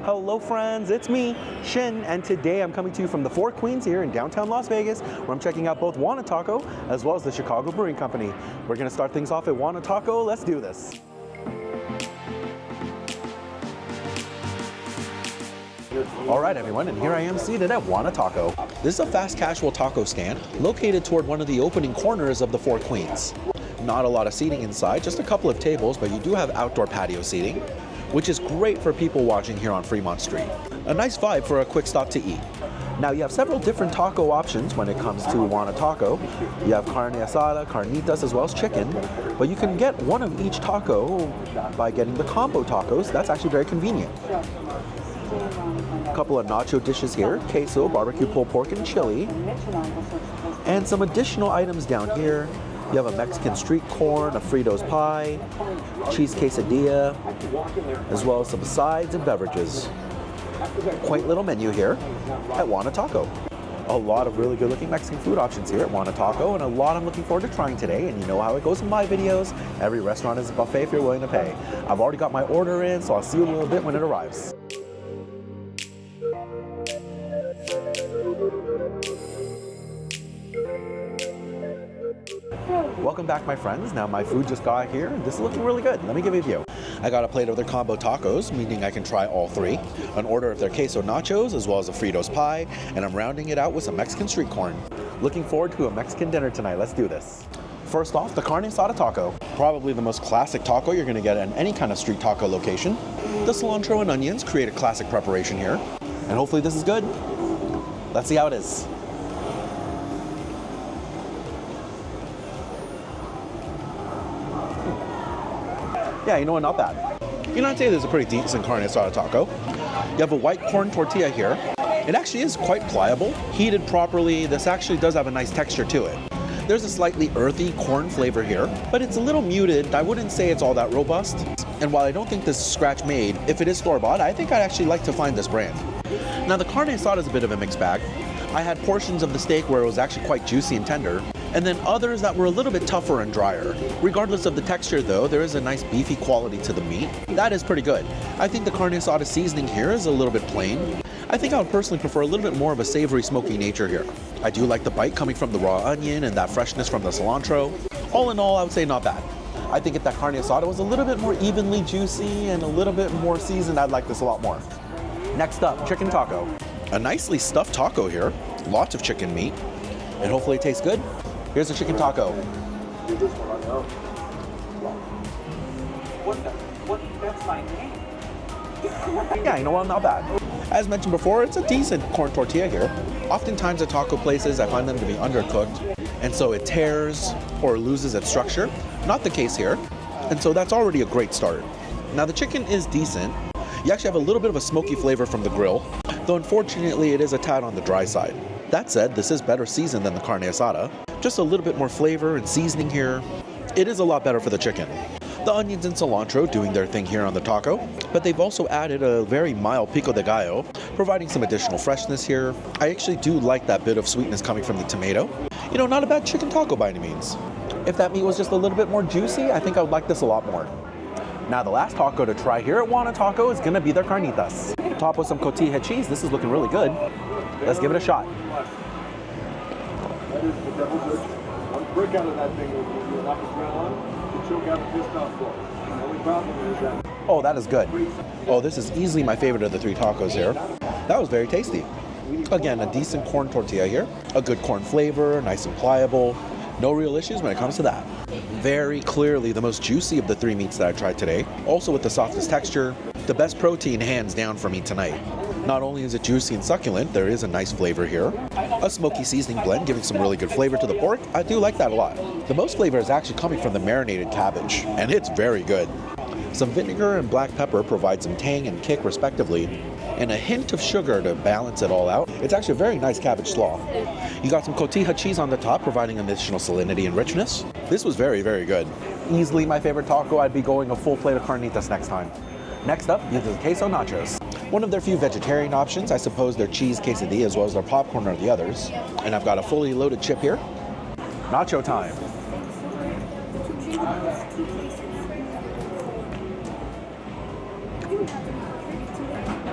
Hello friends, it's me, Shin, and today I'm coming to you from the Four Queens here in downtown Las Vegas, where I'm checking out both Wana Taco as well as the Chicago Brewing Company. We're gonna start things off at Wana Taco. Let's do this. All right, everyone, and here I am seated at Wana Taco. This is a fast casual taco stand located toward one of the opening corners of the Four Queens. Not a lot of seating inside, just a couple of tables, but you do have outdoor patio seating, which is great for people watching here on Fremont Street. A nice vibe for a quick stop to eat. Now you have several different taco options when it comes to Wana Taco. You have carne asada, carnitas, as well as chicken, but you can get one of each taco by getting the combo tacos. That's actually very convenient. A couple of nacho dishes here, queso, barbecue pulled pork, and chili. And some additional items down here. You have a Mexican street corn, a Fritos pie, cheese quesadilla, as well as some sides and beverages. Quaint little menu here at Wana Taco. A lot of really good looking Mexican food options here at Wana Taco, and a lot I'm looking forward to trying today. And you know how it goes in my videos. Every restaurant is a buffet if you're willing to pay. I've already got my order in, so I'll see you in a little bit when it arrives. Welcome back, my friends. Now my food just got here. This is looking really good. Let me give you a view. I got a plate of their combo tacos, meaning I can try all three. An order of their queso nachos, as well as a Fritos pie, and I'm rounding it out with some Mexican street corn. Looking forward to a Mexican dinner tonight. Let's do this. First off, the carne asada taco. Probably the most classic taco you're gonna get at any kind of street taco location. The cilantro and onions create a classic preparation here. And hopefully this is good. Let's see how it is. Yeah, you know what, not bad. You know, I'd say this is a pretty decent carne asada taco. You have a white corn tortilla here. It actually is quite pliable. Heated properly, this actually does have a nice texture to it. There's a slightly earthy corn flavor here, but it's a little muted. I wouldn't say it's all that robust. And while I don't think this is scratch made, if it is store-bought, I think I'd actually like to find this brand. Now the carne asada is a bit of a mixed bag. I had portions of the steak where it was actually quite juicy and tender, and then others that were a little bit tougher and drier. Regardless of the texture though, there is a nice beefy quality to the meat. That is pretty good. I think the carne asada seasoning here is a little bit plain. I think I would personally prefer a little bit more of a savory, smoky nature here. I do like the bite coming from the raw onion and that freshness from the cilantro. All in all, I would say not bad. I think if that carne asada was a little bit more evenly juicy and a little bit more seasoned, I'd like this a lot more. Next up, chicken taco. A nicely stuffed taco here, lots of chicken meat, and hopefully it tastes good. Here's a chicken taco. That's my name. Yeah, you know what, not bad. As mentioned before, it's a decent corn tortilla here. Oftentimes at taco places, I find them to be undercooked, and so it tears or loses its structure. Not the case here, and so that's already a great start. Now the chicken is decent. You actually have a little bit of a smoky flavor from the grill, though unfortunately it is a tad on the dry side. That said, this is better seasoned than the carne asada. Just a little bit more flavor and seasoning here. It is a lot better for the chicken. The onions and cilantro doing their thing here on the taco, but they've also added a very mild pico de gallo, providing some additional freshness here. I actually do like that bit of sweetness coming from the tomato. You know, not a bad chicken taco by any means. If that meat was just a little bit more juicy, I think I would like this a lot more. Now the last taco to try here at Wana Taco is gonna be their carnitas. Topped with some cotija cheese. This is looking really good. Let's give it a shot. That is the devil's good. One brick out of that thing when you knock the grill on, you choke out the pissed off floor. The only problem is that. Oh, that is good. Oh, this is easily my favorite of the three tacos here. That was very tasty. Again, a decent corn tortilla here. A good corn flavor, nice and pliable. No real issues when it comes to that. Very clearly the most juicy of the three meats that I tried today. Also with the softest texture. The best protein hands down for me tonight. Not only is it juicy and succulent, there is a nice flavor here. A smoky seasoning blend giving some really good flavor to the pork. I do like that a lot. The most flavor is actually coming from the marinated cabbage, and it's very good. Some vinegar and black pepper provide some tang and kick respectively, and a hint of sugar to balance it all out. It's actually a very nice cabbage slaw. You got some cotija cheese on the top, providing additional salinity and richness. This was very, very good. Easily my favorite taco. I'd be going a full plate of carnitas next time. Next up, you have the queso nachos. One of their few vegetarian options. I suppose their cheese quesadilla as well as their popcorn are the others. And I've got a fully loaded chip here. Nacho time.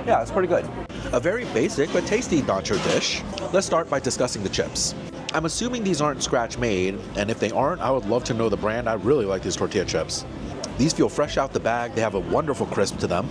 Yeah, it's pretty good. A very basic but tasty nacho dish. Let's start by discussing the chips. I'm assuming these aren't scratch made, and if they aren't, I would love to know the brand. I really like these tortilla chips. These feel fresh out the bag. They have a wonderful crisp to them.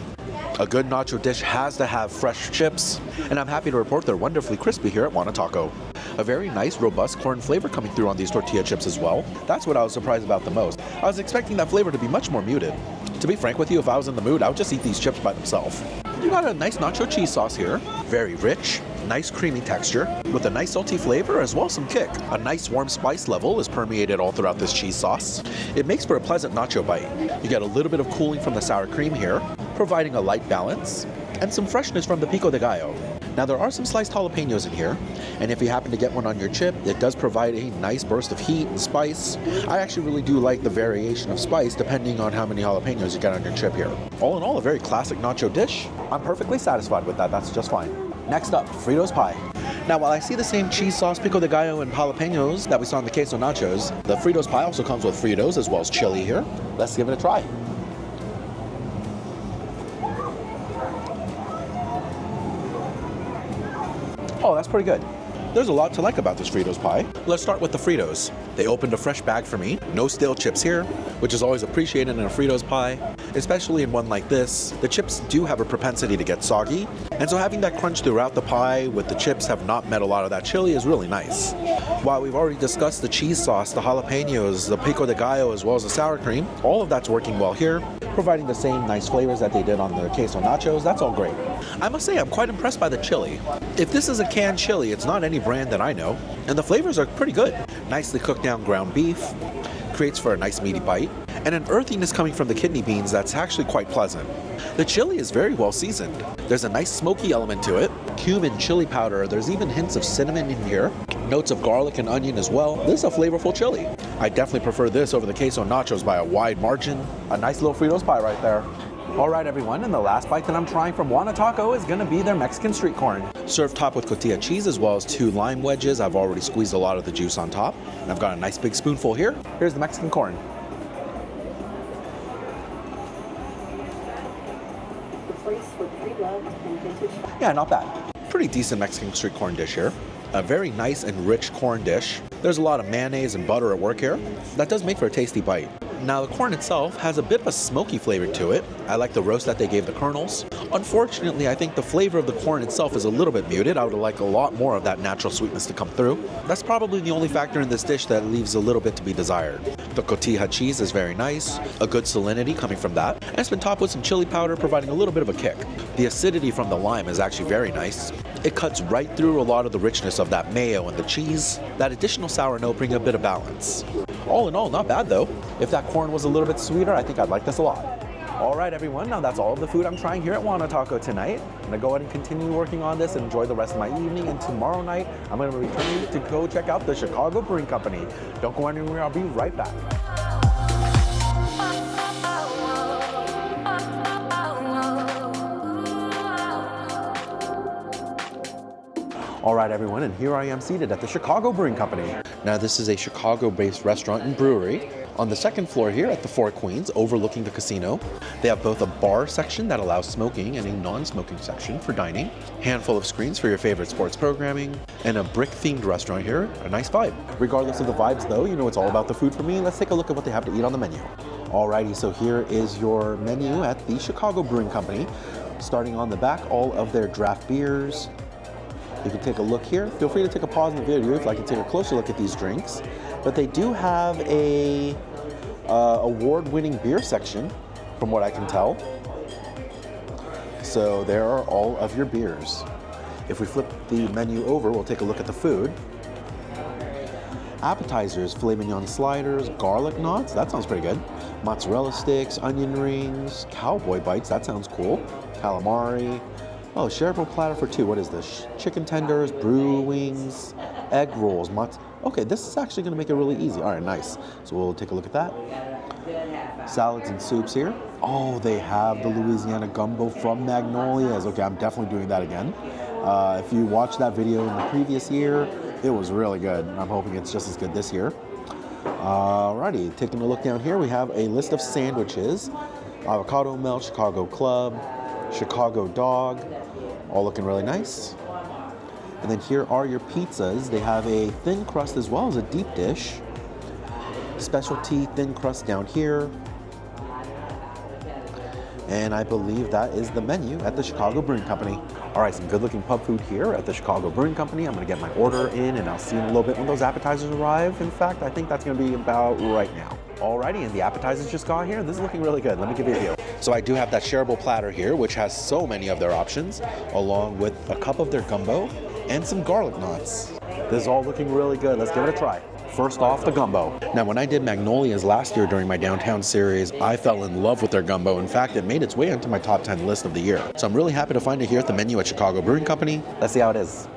A good nacho dish has to have fresh chips, and I'm happy to report they're wonderfully crispy here at Wana Taco. A very nice, robust corn flavor coming through on these tortilla chips as well. That's what I was surprised about the most. I was expecting that flavor to be much more muted. To be frank with you, if I was in the mood, I would just eat these chips by themselves. You got a nice nacho cheese sauce here. Very rich, nice creamy texture, with a nice salty flavor as well as some kick. A nice warm spice level is permeated all throughout this cheese sauce. It makes for a pleasant nacho bite. You get a little bit of cooling from the sour cream here, providing a light balance, and some freshness from the pico de gallo. Now there are some sliced jalapenos in here, and if you happen to get one on your chip, it does provide a nice burst of heat and spice. I actually really do like the variation of spice depending on how many jalapenos you get on your chip here. All in all, a very classic nacho dish. I'm perfectly satisfied with that, that's just fine. Next up, Fritos pie. Now while I see the same cheese sauce, pico de gallo, and jalapenos that we saw in the queso nachos, the Fritos pie also comes with Fritos as well as chili here. Let's give it a try. Oh, that's pretty good. There's a lot to like about this Fritos pie. Let's start with the Fritos. They opened a fresh bag for me. No stale chips here, which is always appreciated in a Fritos pie, especially in one like this. The chips do have a propensity to get soggy, and so having that crunch throughout the pie with the chips have not met a lot of that chili is really nice. While we've already discussed the cheese sauce, the jalapenos, the pico de gallo, as well as the sour cream, all of that's working well here, providing the same nice flavors that they did on the queso nachos. That's all great. I must say I'm quite impressed by the chili. If this is a canned chili, it's not any brand that I know, and the flavors are pretty good. Nicely cooked down ground beef, creates for a nice meaty bite, and an earthiness coming from the kidney beans that's actually quite pleasant. The chili is very well seasoned. There's a nice smoky element to it, cumin, chili powder, there's even hints of cinnamon in here, notes of garlic and onion as well. This is a flavorful chili. I definitely prefer this over the queso nachos by a wide margin. A nice little Fritos pie right there. All right, everyone, and the last bite that I'm trying from Wana Taco is gonna be their Mexican street corn. Served topped with cotija cheese as well as 2 lime wedges. I've already squeezed a lot of the juice on top, and I've got a nice big spoonful here. Here's the Mexican corn. Yeah, not bad. Pretty decent Mexican street corn dish here. A very nice and rich corn dish. There's a lot of mayonnaise and butter at work here. That does make for a tasty bite. Now the corn itself has a bit of a smoky flavor to it. I like the roast that they gave the kernels. Unfortunately, I think the flavor of the corn itself is a little bit muted. I would like a lot more of that natural sweetness to come through. That's probably the only factor in this dish that leaves a little bit to be desired. The cotija cheese is very nice, a good salinity coming from that, and it's been topped with some chili powder providing a little bit of a kick. The acidity from the lime is actually very nice. It cuts right through a lot of the richness of that mayo and the cheese. That additional sour note brings a bit of balance. All in all, not bad though. If that corn was a little bit sweeter, I think I'd like this a lot. All right, everyone, now that's all of the food I'm trying here at Wana Taco tonight. I'm gonna go ahead and continue working on this and enjoy the rest of my evening, and tomorrow night, I'm gonna return to go check out the Chicago Brewing Company. Don't go anywhere, I'll be right back. All right, everyone, and here I am seated at the Chicago Brewing Company. Now, this is a Chicago-based restaurant and brewery. On the second floor here at the Four Queens, overlooking the casino, they have both a bar section that allows smoking and a non-smoking section for dining, handful of screens for your favorite sports programming, and a brick-themed restaurant here, a nice vibe. Regardless of the vibes though, you know it's all about the food for me. Let's take a look at what they have to eat on the menu. Alrighty, so here is your menu at the Chicago Brewing Company. Starting on the back, all of their draft beers. You can take a look here. Feel free to take a pause in the video if you'd like to take a closer look at these drinks. But they do have a award-winning beer section, from what I can tell. So there are all of your beers. If we flip the menu over, we'll take a look at the food. Appetizers, filet mignon sliders, garlic knots, that sounds pretty good. Mozzarella sticks, onion rings, cowboy bites, that sounds cool. Calamari. Oh, shareable platter for 2. What is this? Chicken tenders, brew wings, egg rolls. Okay, this is actually going to make it really easy. All right, nice. So we'll take a look at that. Salads and soups here. Oh, they have the Louisiana gumbo from Magnolia's. Okay, I'm definitely doing that again. If you watched that video in the previous year, it was really good. I'm hoping it's just as good this year. Alrighty, taking a look down here, we have a list of sandwiches. Avocado melt, Chicago Club, Chicago dog, all looking really nice. And then here are your pizzas. They have a thin crust as well as a deep dish. Specialty thin crust down here. And I believe that is the menu at the Chicago Brewing Company. All right, some good looking pub food here at the Chicago Brewing Company. I'm gonna get my order in and I'll see you in a little bit when those appetizers arrive. In fact, I think that's gonna be about right now. Alrighty, and the appetizers just got here. This is looking really good. Let me give you a view. So I do have that shareable platter here, which has so many of their options, along with a cup of their gumbo and some garlic knots. This is all looking really good. Let's give it a try. First off, the gumbo. Now, when I did Magnolia's last year during my downtown series, I fell in love with their gumbo. In fact, it made its way into my top 10 list of the year. So I'm really happy to find it here at the menu at Chicago Brewing Company. Let's see how it is.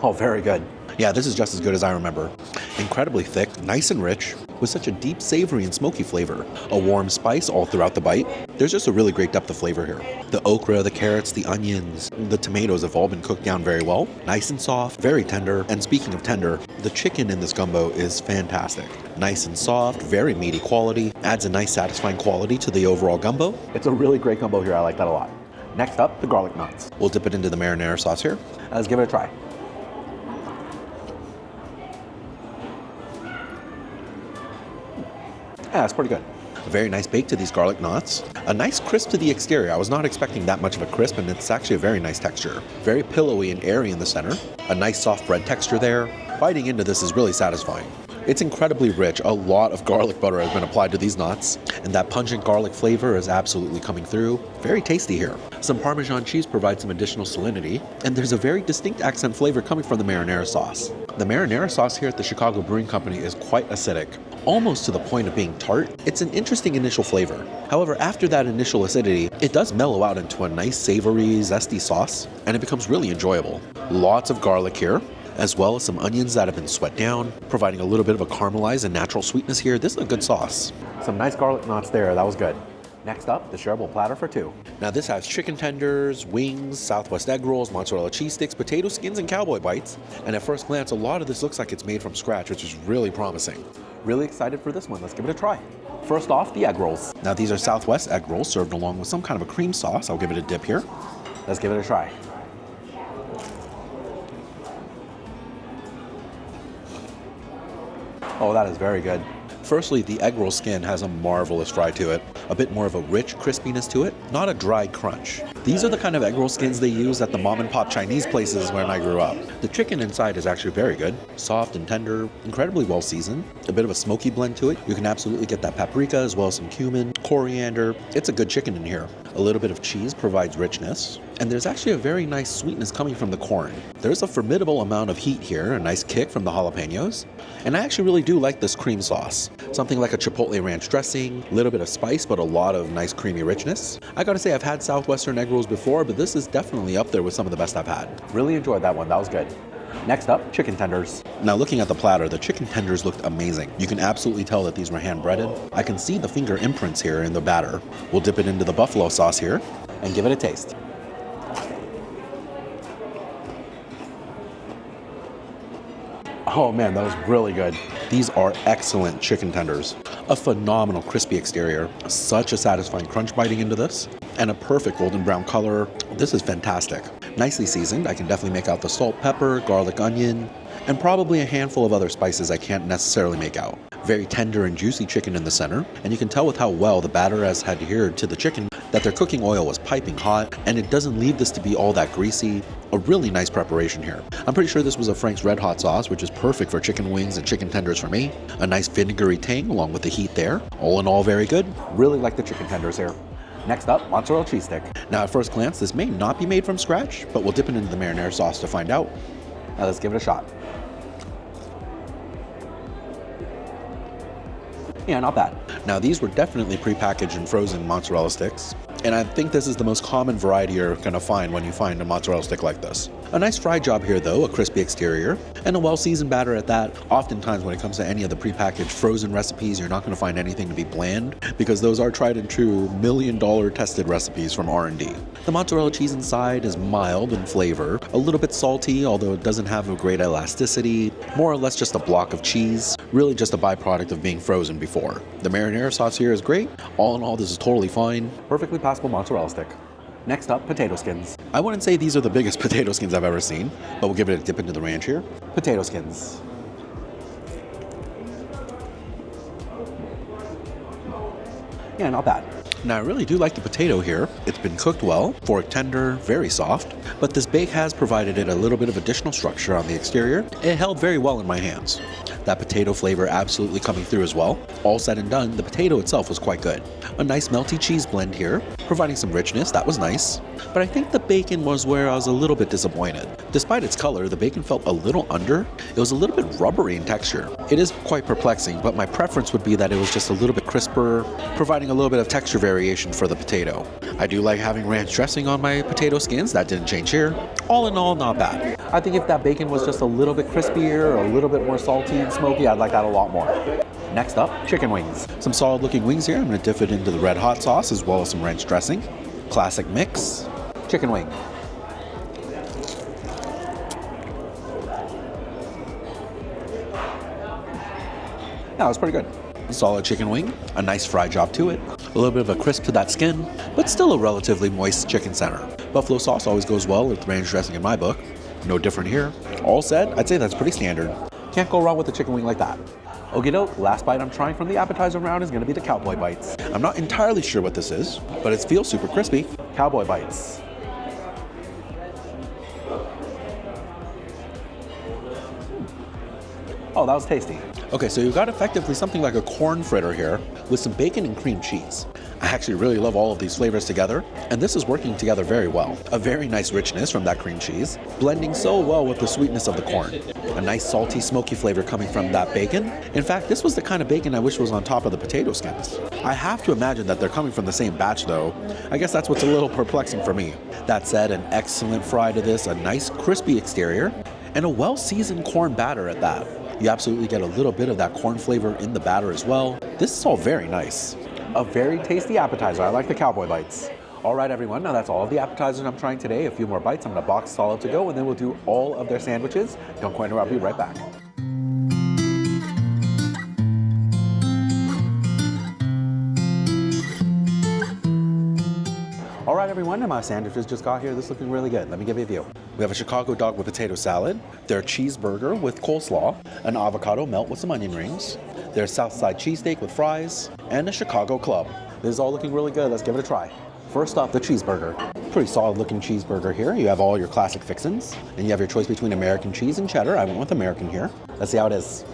Oh, very good. Yeah, this is just as good as I remember. Incredibly thick, nice and rich, with such a deep savory and smoky flavor. A warm spice all throughout the bite. There's just a really great depth of flavor here. The okra, the carrots, the onions, the tomatoes have all been cooked down very well. Nice and soft, very tender. And speaking of tender, the chicken in this gumbo is fantastic. Nice and soft, very meaty quality, adds a nice satisfying quality to the overall gumbo. It's a really great gumbo here, I like that a lot. Next up, the garlic knots. We'll dip it into the marinara sauce here. Let's give it a try. Yeah, it's pretty good. A very nice bake to these garlic knots. A nice crisp to the exterior. I was not expecting that much of a crisp, and it's actually a very nice texture. Very pillowy and airy in the center. A nice soft bread texture there. Biting into this is really satisfying. It's incredibly rich. A lot of garlic butter has been applied to these knots, and that pungent garlic flavor is absolutely coming through. Very tasty here. Some Parmesan cheese provides some additional salinity, and there's a very distinct accent flavor coming from the marinara sauce. The marinara sauce here at the Chicago Brewing Company is quite acidic, almost to the point of being tart. It's an interesting initial flavor. However, after that initial acidity, it does mellow out into a nice savory, zesty sauce, and it becomes really enjoyable. Lots of garlic here, as well as some onions that have been sweat down, providing a little bit of a caramelized and natural sweetness here. This is a good sauce. Some nice garlic knots there, that was good. Next up, the shareable platter for two. Now this has chicken tenders, wings, Southwest egg rolls, mozzarella cheese sticks, potato skins, and cowboy bites. And at first glance, a lot of this looks like it's made from scratch, which is really promising. Really excited for this one. Let's give it a try. First off, the egg rolls. Now these are Southwest egg rolls served along with some kind of a cream sauce. I'll give it a dip here. Let's give it a try. Oh, that is very good. Firstly, the egg roll skin has a marvelous fry to it. A bit more of a rich crispiness to it, not a dry crunch. These are the kind of egg roll skins they use at the mom and pop Chinese places when I grew up. The chicken inside is actually very good. Soft and tender, incredibly well seasoned. A bit of a smoky blend to it. You can absolutely get that paprika as well as some cumin, coriander. It's a good chicken in here. A little bit of cheese provides richness. And there's actually a very nice sweetness coming from the corn. There's a formidable amount of heat here, a nice kick from the jalapenos. And I actually really do like this cream sauce. Something like a chipotle ranch dressing, a little bit of spice, but a lot of nice creamy richness. I gotta say, I've had Southwestern egg rolls before, but this is definitely up there with some of the best I've had. Really enjoyed that one, that was good. Next up, chicken tenders. Now looking at the platter, the chicken tenders looked amazing. You can absolutely tell that these were hand breaded. I can see the finger imprints here in the batter. We'll dip it into the buffalo sauce here and give it a taste. Oh man, that was really good. These are excellent chicken tenders. A phenomenal crispy exterior, such a satisfying crunch biting into this, and a perfect golden brown color. This is fantastic. Nicely seasoned. I can definitely make out the salt, pepper, garlic, onion, and probably a handful of other spices I can't necessarily make out. Very tender and juicy chicken in the center, and you can tell with how well the batter has adhered to the chicken that their cooking oil was piping hot, and it doesn't leave this to be all that greasy. A really nice preparation here. I'm pretty sure this was a Frank's Red Hot sauce, which is perfect for chicken wings and chicken tenders for me. A nice vinegary tang along with the heat there. All in all, very good. Really like the chicken tenders here. Next up, mozzarella cheese stick. Now at first glance, this may not be made from scratch, but we'll dip it into the marinara sauce to find out. Now let's give it a shot. Yeah, not bad. Now these were definitely prepackaged and frozen mozzarella sticks, and I think this is the most common variety you're gonna find when you find a mozzarella stick like this. A nice fry job here though, a crispy exterior, and a well-seasoned batter at that. Oftentimes when it comes to any of the prepackaged frozen recipes, you're not going to find anything to be bland, because those are tried and true million-dollar tested recipes from R&D. The mozzarella cheese inside is mild in flavor, a little bit salty, although it doesn't have a great elasticity, more or less just a block of cheese, really just a byproduct of being frozen before. The marinara sauce here is great. All in all, this is totally fine. Perfectly passable mozzarella stick. Next up, potato skins. I wouldn't say these are the biggest potato skins I've ever seen, but we'll give it a dip into the ranch here. Potato skins. Yeah, not bad. Now I really do like the potato here. It's been cooked well, fork tender, very soft, but this bake has provided it a little bit of additional structure on the exterior. It held very well in my hands. That potato flavor absolutely coming through as well. All said and done, the potato itself was quite good. A nice melty cheese blend here, providing some richness, that was nice. But I think the bacon was where I was a little bit disappointed. Despite its color, the bacon felt a little under. It was a little bit rubbery in texture. It is quite perplexing, but my preference would be that it was just a little bit crisper, providing a little bit of texture variation for the potato. I do like having ranch dressing on my potato skins, that didn't change here. All in all, not bad. I think if that bacon was just a little bit crispier or a little bit more salty and smoky, I'd like that a lot more. Next up, chicken wings. Some solid looking wings here. I'm going to dip it into the red hot sauce as well as some ranch dressing. Classic mix. Chicken wing. Yeah, that was pretty good. Solid chicken wing, a nice fry job to it, a little bit of a crisp to that skin, but still a relatively moist chicken center. Buffalo sauce always goes well with ranch dressing in my book. No different here. All said, I'd say that's pretty standard. Can't go wrong with a chicken wing like that. Okie doke, last bite I'm trying from the appetizer round is going to be the cowboy bites. I'm not entirely sure what this is, but it feels super crispy. Cowboy bites. Oh, that was tasty. Okay, so you've got effectively something like a corn fritter here with some bacon and cream cheese. I actually really love all of these flavors together, and this is working together very well. A very nice richness from that cream cheese, blending so well with the sweetness of the corn. A nice salty, smoky flavor coming from that bacon. In fact, this was the kind of bacon I wish was on top of the potato skins. I have to imagine that they're coming from the same batch though. I guess that's what's a little perplexing for me. That said, an excellent fry to this, a nice crispy exterior, and a well-seasoned corn batter at that. You absolutely get a little bit of that corn flavor in the batter as well. This is all very nice. A very tasty appetizer. I like the cowboy bites. All right, everyone, now that's all of the appetizers I'm trying today. A few more bites. I'm gonna box all up to go, and then we'll do all of their sandwiches. Don't go anywhere, I'll be right back. All right, everyone, and my sandwiches just got here. This is looking really good. Let me give you a view. We have a Chicago dog with potato salad, their cheeseburger with coleslaw, an avocado melt with some onion rings, their Southside cheesesteak with fries, and a Chicago club. This is all looking really good. Let's give it a try. First up, the cheeseburger. Pretty solid looking cheeseburger here. You have all your classic fixins, and you have your choice between American cheese and cheddar. I went with American here. Let's see how it is.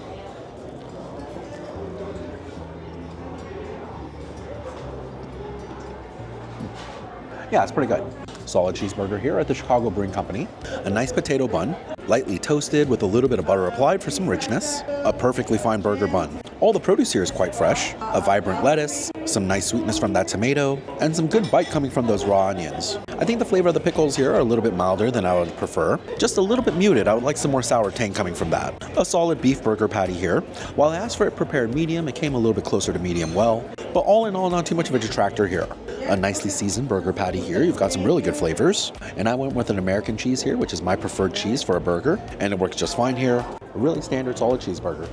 Yeah, it's pretty good. Solid cheeseburger here at the Chicago Brewing Company. A nice potato bun, lightly toasted with a little bit of butter applied for some richness. A perfectly fine burger bun. All the produce here is quite fresh. A vibrant lettuce, some nice sweetness from that tomato, and some good bite coming from those raw onions. I think the flavor of the pickles here are a little bit milder than I would prefer. Just a little bit muted. I would like some more sour tang coming from that. A solid beef burger patty here. While I asked for it prepared medium, it came a little bit closer to medium well. But all in all, not too much of a detractor here. A nicely seasoned burger patty here. You've got some really good flavors. And I went with an American cheese here, which is my preferred cheese for a burger. And it works just fine here. A really standard solid cheeseburger.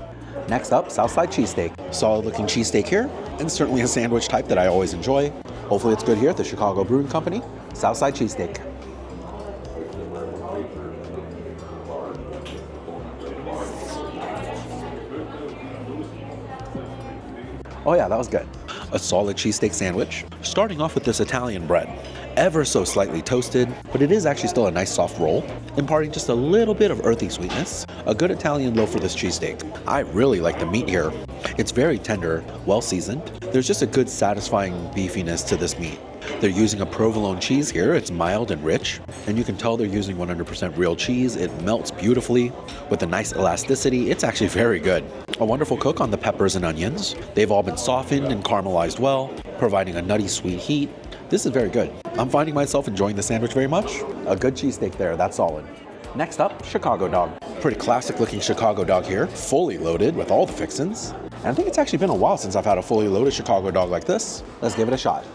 Next up, Southside cheesesteak. Solid looking cheesesteak here, and certainly a sandwich type that I always enjoy. Hopefully it's good here at the Chicago Brewing Company. Southside cheesesteak. Oh yeah, that was good. A solid cheesesteak sandwich, starting off with this Italian bread. Ever so slightly toasted, but it is actually still a nice soft roll, imparting just a little bit of earthy sweetness. A good Italian loaf for this cheesesteak. I really like the meat here. It's very tender, well seasoned. There's just a good satisfying beefiness to this meat. They're using a provolone cheese here. It's mild and rich, and you can tell they're using 100% real cheese. It melts beautifully with a nice elasticity. It's actually very good. A wonderful cook on the peppers and onions. They've all been softened and caramelized well, providing a nutty sweet heat. This is very good. I'm finding myself enjoying the sandwich very much. A good cheesesteak there, that's solid. Next up, Chicago dog. Pretty classic looking Chicago dog here, fully loaded with all the fixins. And I think it's actually been a while since I've had a fully loaded Chicago dog like this. Let's give it a shot.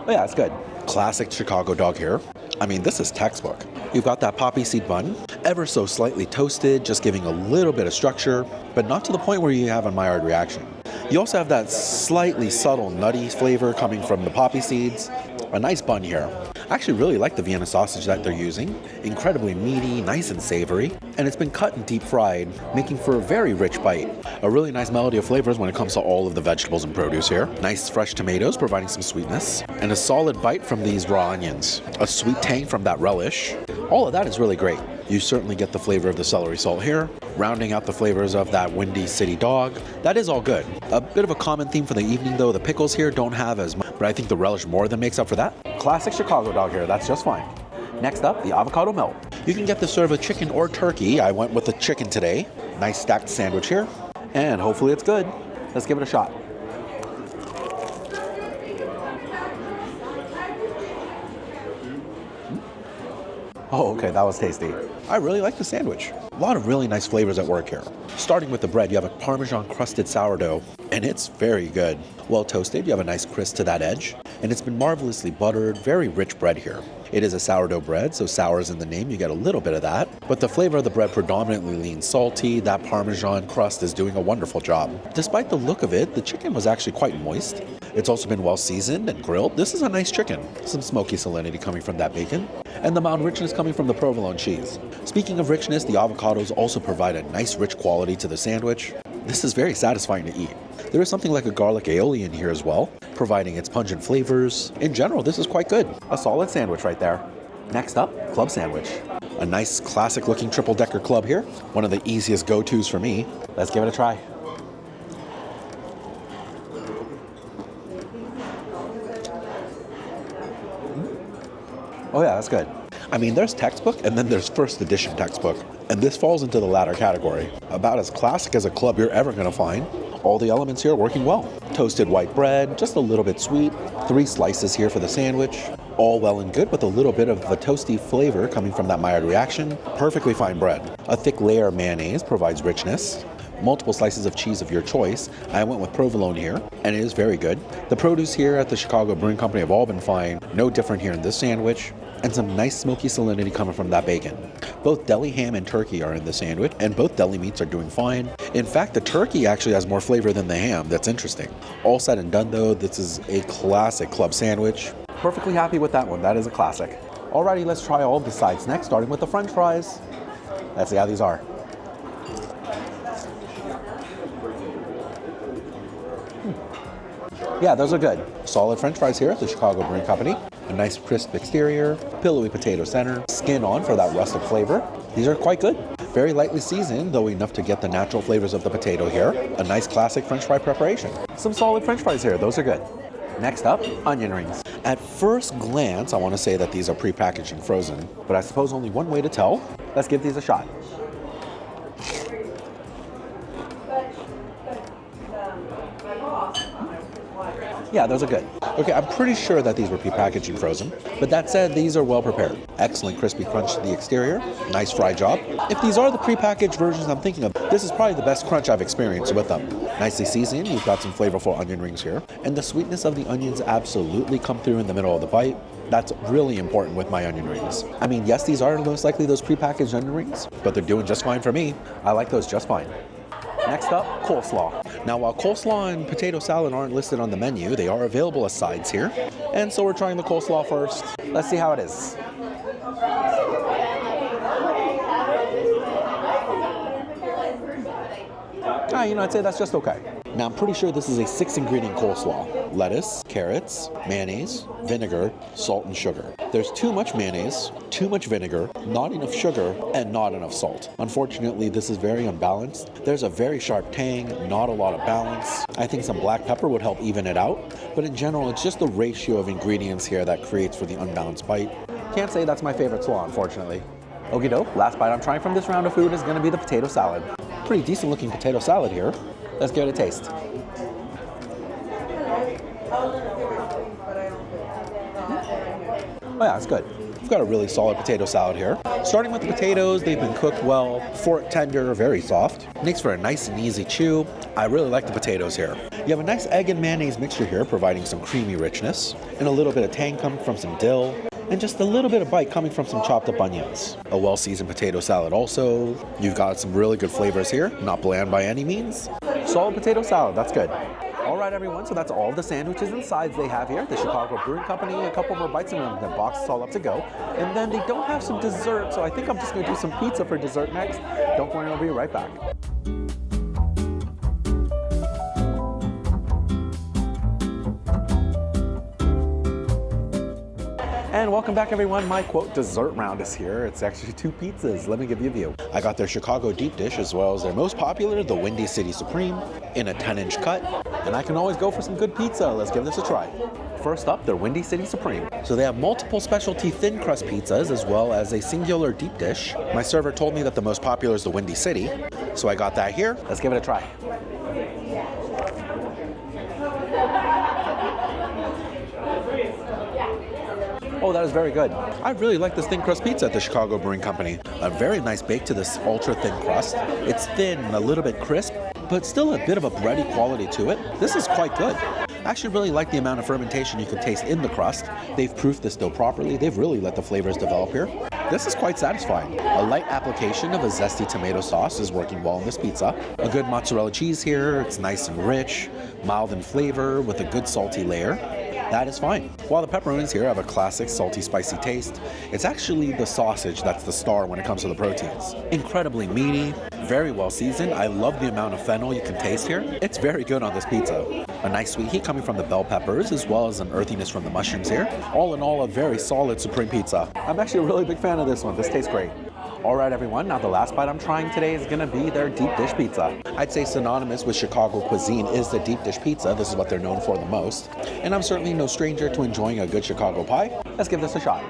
Oh yeah, it's good. Classic Chicago dog here. I mean, this is textbook. You've got that poppy seed bun, ever so slightly toasted, just giving a little bit of structure, but not to the point where you have a Maillard reaction. You also have that slightly subtle nutty flavor coming from the poppy seeds. A nice bun here. I actually really like the Vienna sausage that they're using. Incredibly meaty, nice and savory, and it's been cut and deep fried, making for a very rich bite. A really nice melody of flavors when it comes to all of the vegetables and produce here. Nice fresh tomatoes providing some sweetness, and a solid bite from these raw onions. A sweet tang from that relish. All of that is really great. You certainly get the flavor of the celery salt here, rounding out the flavors of that windy city dog. That is all good. A bit of a common theme for the evening though, the pickles here don't have as much, but I think the relish more than makes up for that. Classic Chicago dog here, that's just fine. Next up, the avocado melt. You can get this served with chicken or turkey. I went with the chicken today. Nice stacked sandwich here, and hopefully it's good. Let's give it a shot. Oh, okay, that was tasty. I really like the sandwich. A lot of really nice flavors at work here. Starting with the bread, you have a Parmesan crusted sourdough, and it's very good. Well toasted, you have a nice crisp to that edge, and it's been marvelously buttered, very rich bread here. It is a sourdough bread, so sour is in the name, you get a little bit of that, but the flavor of the bread predominantly leans salty. That Parmesan crust is doing a wonderful job. Despite the look of it, the chicken was actually quite moist. It's also been well seasoned and grilled. This is a nice chicken. Some smoky salinity coming from that bacon, and the mild richness coming from the provolone cheese. Speaking of richness, the avocados also provide a nice rich quality to the sandwich. This is very satisfying to eat. There is something like a garlic aioli in here as well, providing its pungent flavors. In general, this is quite good. A solid sandwich right there. Next up, club sandwich. A nice classic looking triple decker club here. One of the easiest go-tos for me. Let's give it a try. Oh yeah, that's good. I mean, there's textbook and then there's first edition textbook, and this falls into the latter category. About as classic as a club you're ever gonna find. All the elements here are working well. Toasted white bread, just a little bit sweet. 3 slices here for the sandwich. All well and good with a little bit of the toasty flavor coming from that Maillard reaction. Perfectly fine bread. A thick layer of mayonnaise provides richness. Multiple slices of cheese of your choice. I went with provolone here, and it is very good. The produce here at the Chicago Brewing Company have all been fine. No different here in this sandwich. And some nice smoky salinity coming from that bacon. Both deli ham and turkey are in the sandwich, and both deli meats are doing fine. In fact, the turkey actually has more flavor than the ham. That's interesting. All said and done though, this is a classic club sandwich. Perfectly happy with that one. That is a classic. Alrighty, let's try all of the sides next, starting with the French fries. Let's see how these are. Yeah, those are good. Solid French fries here at the Chicago Brewing Company. A nice crisp exterior, pillowy potato center, skin on for that rustic flavor. These are quite good. Very lightly seasoned, though enough to get the natural flavors of the potato here. A nice classic French fry preparation. Some solid French fries here, those are good. Next up, onion rings. At first glance, I want to say that these are prepackaged and frozen, but I suppose only one way to tell. Let's give these a shot. Yeah, those are good. Okay, I'm pretty sure that these were prepackaged and frozen, but that said, these are well prepared. Excellent crispy crunch to the exterior, nice fry job. If these are the prepackaged versions I'm thinking of, this is probably the best crunch I've experienced with them. Nicely seasoned, you've got some flavorful onion rings here, and the sweetness of the onions absolutely come through in the middle of the bite. That's really important with my onion rings. I mean, yes, these are most likely those prepackaged onion rings, but they're doing just fine for me. I like those just fine. Next up, coleslaw. Now, while coleslaw and potato salad aren't listed on the menu, they are available as sides here. And so we're trying the coleslaw first. Let's see how it is. I'd say that's just okay. Now, I'm pretty sure this is a 6-ingredient coleslaw. Lettuce, carrots, mayonnaise, vinegar, salt, and sugar. There's too much mayonnaise, too much vinegar, not enough sugar, and not enough salt. Unfortunately, this is very unbalanced. There's a very sharp tang, not a lot of balance. I think some black pepper would help even it out. But in general, it's just the ratio of ingredients here that creates for the unbalanced bite. Can't say that's my favorite slaw, unfortunately. Okie doke, last bite I'm trying from this round of food is going to be the potato salad. Pretty decent looking potato salad here. Let's give it a taste. Oh yeah, it's good. We've got a really solid potato salad here. Starting with the potatoes, they've been cooked well, fork tender, very soft. Makes for a nice and easy chew. I really like the potatoes here. You have a nice egg and mayonnaise mixture here, providing some creamy richness, and a little bit of tang coming from some dill, and just a little bit of bite coming from some chopped up onions. A well-seasoned potato salad also. You've got some really good flavors here, not bland by any means. Solid potato salad, that's good. All right, everyone, so that's all the sandwiches and sides they have here at the Chicago Brewing Company. A couple more bites and the box is all up to go. And then they don't have some dessert, so I think I'm just going to do some pizza for dessert next. Don't worry, I'll be right back. And welcome back, everyone. My quote dessert round is here. It's actually 2 pizzas. Let me give you a view. I got their Chicago deep dish as well as their most popular, the Windy City Supreme, in a 10-inch cut. And I can always go for some good pizza. Let's give this a try. First up, their Windy City Supreme. So they have multiple specialty thin crust pizzas as well as a singular deep dish. My server told me that the most popular is the Windy City, so I got that here. Let's give it a try. Oh, that is very good. I really like this thin crust pizza at the Chicago Brewing Company. A very nice bake to this ultra thin crust. It's thin and a little bit crisp, but still a bit of a bready quality to it. This is quite good. I actually really like the amount of fermentation you can taste in the crust. They've proofed this dough properly. They've really let the flavors develop here. This is quite satisfying. A light application of a zesty tomato sauce is working well in this pizza. A good mozzarella cheese here. It's nice and rich, mild in flavor with a good salty layer. That is fine. While the pepperonis here have a classic salty, spicy taste, it's actually the sausage that's the star when it comes to the proteins. Incredibly meaty, very well seasoned. I love the amount of fennel you can taste here. It's very good on this pizza. A nice sweet heat coming from the bell peppers as well as an earthiness from the mushrooms here. All in all, a very solid Supreme pizza. I'm actually a really big fan of this one. This tastes great. All right, everyone, now the last bite I'm trying today is gonna be their deep dish pizza. I'd say synonymous with Chicago cuisine is the deep dish pizza. This is what they're known for the most. And I'm certainly no stranger to enjoying a good Chicago pie. Let's give this a shot.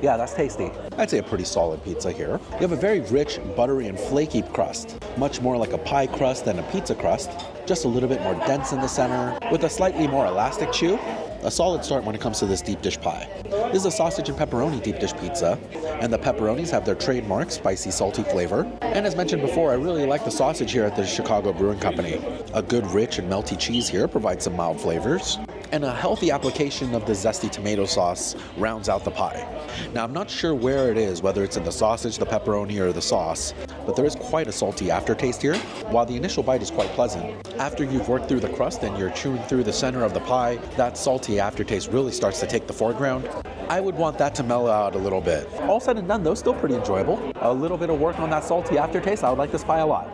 Yeah, that's tasty. I'd say a pretty solid pizza here. You have a very rich, buttery, and flaky crust. Much more like a pie crust than a pizza crust. Just a little bit more dense in the center, with a slightly more elastic chew. A solid start when it comes to this deep dish pie. This is a sausage and pepperoni deep dish pizza, and the pepperonis have their trademark spicy, salty flavor. And as mentioned before, I really like the sausage here at the Chicago Brewing Company. A good rich and melty cheese here provides some mild flavors, and a healthy application of the zesty tomato sauce rounds out the pie. Now, I'm not sure where it is, whether it's in the sausage, the pepperoni, or the sauce, but there is quite a salty aftertaste here, while the initial bite is quite pleasant. After you've worked through the crust and you're chewing through the center of the pie, that salty aftertaste really starts to take the foreground. I would want that to mellow out a little bit. All said and done, though, still pretty enjoyable. A little bit of work on that salty aftertaste. I would like this pie a lot.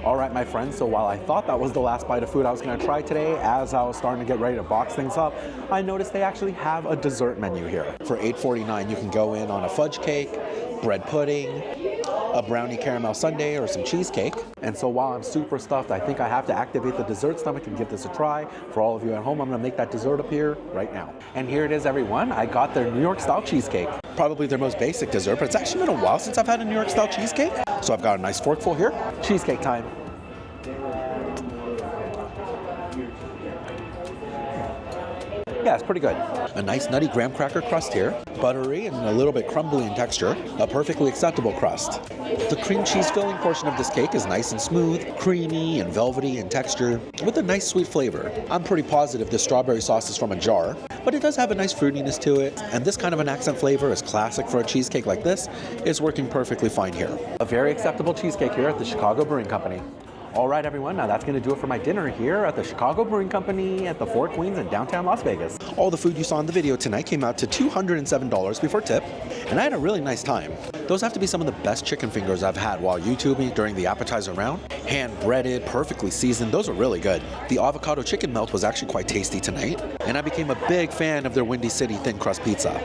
All right, my friends, so while I thought that was the last bite of food I was going to try today, as I was starting to get ready to box things up, I noticed they actually have a dessert menu here. For $8.49, you can go in on a fudge cake, bread pudding, a brownie caramel sundae, or some cheesecake. And so while I'm super stuffed, I think I have to activate the dessert stomach and give this a try. For all of you at home, I'm going to make that dessert appear right now. And here it is, everyone. I got their New York style cheesecake. Probably their most basic dessert, but it's actually been a while since I've had a New York style cheesecake. So I've got a nice forkful here. Cheesecake time. Yeah, it's pretty good. A nice nutty graham cracker crust here, buttery and a little bit crumbly in texture, a perfectly acceptable crust. The cream cheese filling portion of this cake is nice and smooth, creamy and velvety in texture, with a nice sweet flavor. I'm pretty positive the strawberry sauce is from a jar, but it does have a nice fruitiness to it, and this kind of an accent flavor is classic for a cheesecake like this. It's working perfectly fine here. A very acceptable cheesecake here at the Chicago Brewing Company. All right, everyone, now that's going to do it for my dinner here at the Chicago Brewing Company at the Four Queens in downtown Las Vegas. All the food you saw in the video tonight came out to $207 before tip, and I had a really nice time. Those have to be some of the best chicken fingers I've had while YouTubing during the appetizer round. Hand-breaded, perfectly seasoned, those are really good. The avocado chicken melt was actually quite tasty tonight, and I became a big fan of their Windy City thin crust pizza.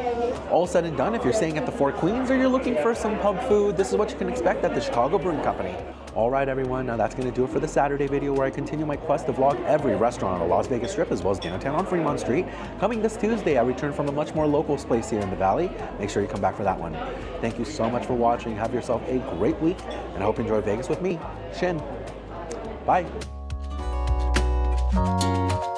All said and done, if you're staying at the Four Queens or you're looking for some pub food, this is what you can expect at the Chicago Brewing Company. All right, everyone, now that's going to do it for the Saturday video where I continue my quest to vlog every restaurant on the Las Vegas Strip as well as downtown on Fremont Street. Coming this Tuesday, I return from a much more local place here in the Valley. Make sure you come back for that one. Thank you so much for watching. Have yourself a great week, and I hope you enjoy Vegas with me, Shin. Bye. taco.